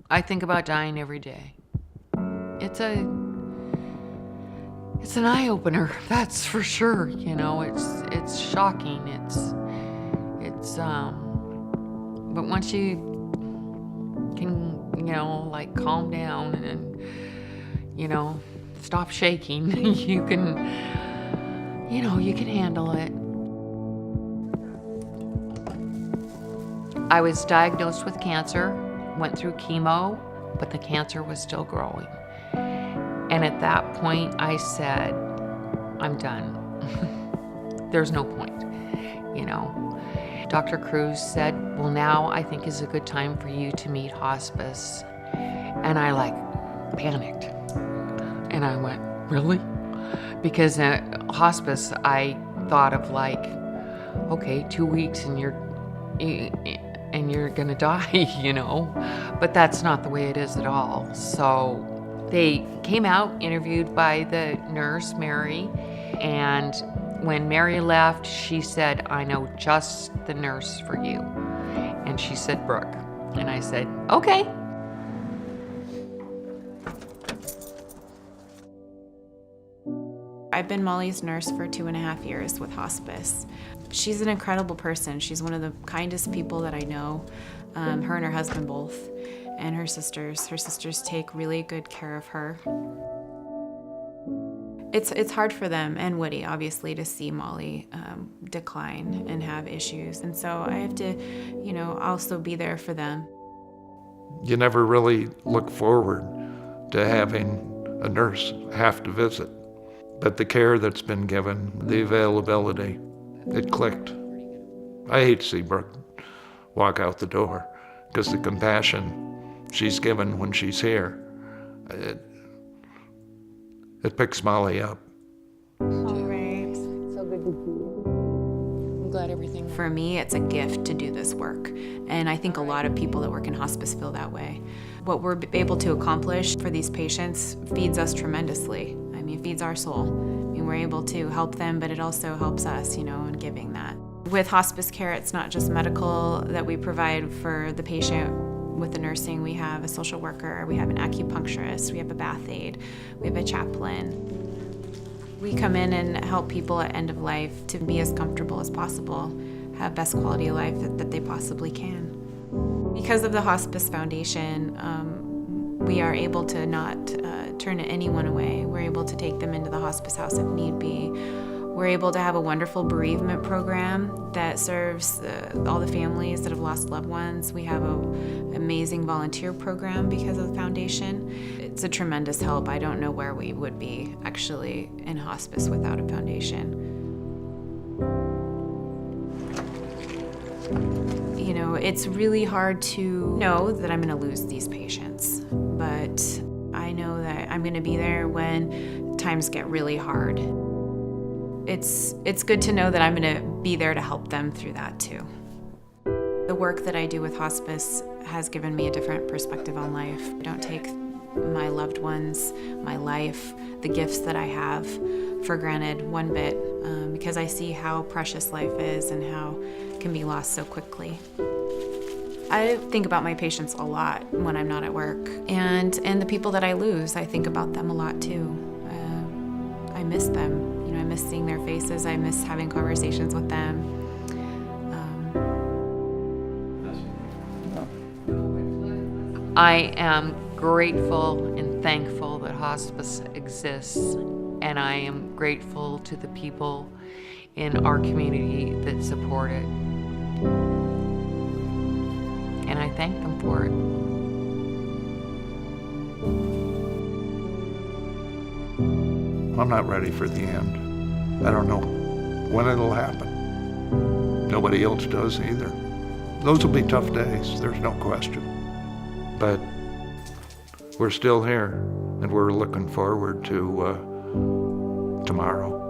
I think about dying every day. It's an eye-opener, that's for sure. It's shocking. But once you can, like calm down and, stop shaking, you can handle it. I was diagnosed with cancer, went through chemo, but the cancer was still growing. And at that point, I said, I'm done. There's no point, Dr. Cruz said, well, now I think is a good time for you to meet hospice. And I panicked. And I went, really? Because hospice, I thought of okay, 2 weeks and you're gonna die, But that's not the way it is at all. So they came out, interviewed by the nurse, Mary, and when Mary left, she said, I know just the nurse for you. And she said, Brooke. And I said, okay. I've been Molly's nurse for 2.5 years with hospice. She's an incredible person. She's one of the kindest people that I know. Her and her husband both, and her sisters. Her sisters take really good care of her. It's hard for them, and Woody, obviously, to see Molly decline and have issues. And so I have to, also be there for them. You never really look forward to having a nurse have to visit. But the care that's been given, the availability, it clicked. I hate to see Brooke walk out the door because the compassion she's given when she's here, it picks Molly up. All right. So good to see you. I'm glad everything. For me, it's a gift to do this work. And I think a lot of people that work in hospice feel that way. What we're able to accomplish for these patients feeds us tremendously. It feeds our soul. We're able to help them, but it also helps us, in giving that. With hospice care, it's not just medical that we provide for the patient. With the nursing, we have a social worker, we have an acupuncturist, we have a bath aide, we have a chaplain. We come in and help people at end of life to be as comfortable as possible, have best quality of life that they possibly can. Because of the Hospice Foundation, we are able to not turn anyone away. We're able to take them into the hospice house if need be. We're able to have a wonderful bereavement program that serves all the families that have lost loved ones. We have an amazing volunteer program because of the foundation. It's a tremendous help. I don't know where we would be actually in hospice without a foundation. It's really hard to know that I'm going to lose these patients, but I know that I'm going to be there when times get really hard. It's good to know that I'm going to be there to help them through that too. The work that I do with hospice has given me a different perspective on life. I don't take my loved ones, my life, the gifts that I have for granted one bit, because I see how precious life is and how it can be lost so quickly. I think about my patients a lot when I'm not at work, and the people that I lose, I think about them a lot too. I miss them. I miss seeing their faces. I miss having conversations with them. I am grateful and thankful that hospice exists, and I am grateful to the people in our community that support it. And I thank them for it. I'm not ready for the end. I don't know when it'll happen. Nobody else does either. Those will be tough days, there's no question. But we're still here, and we're looking forward to tomorrow.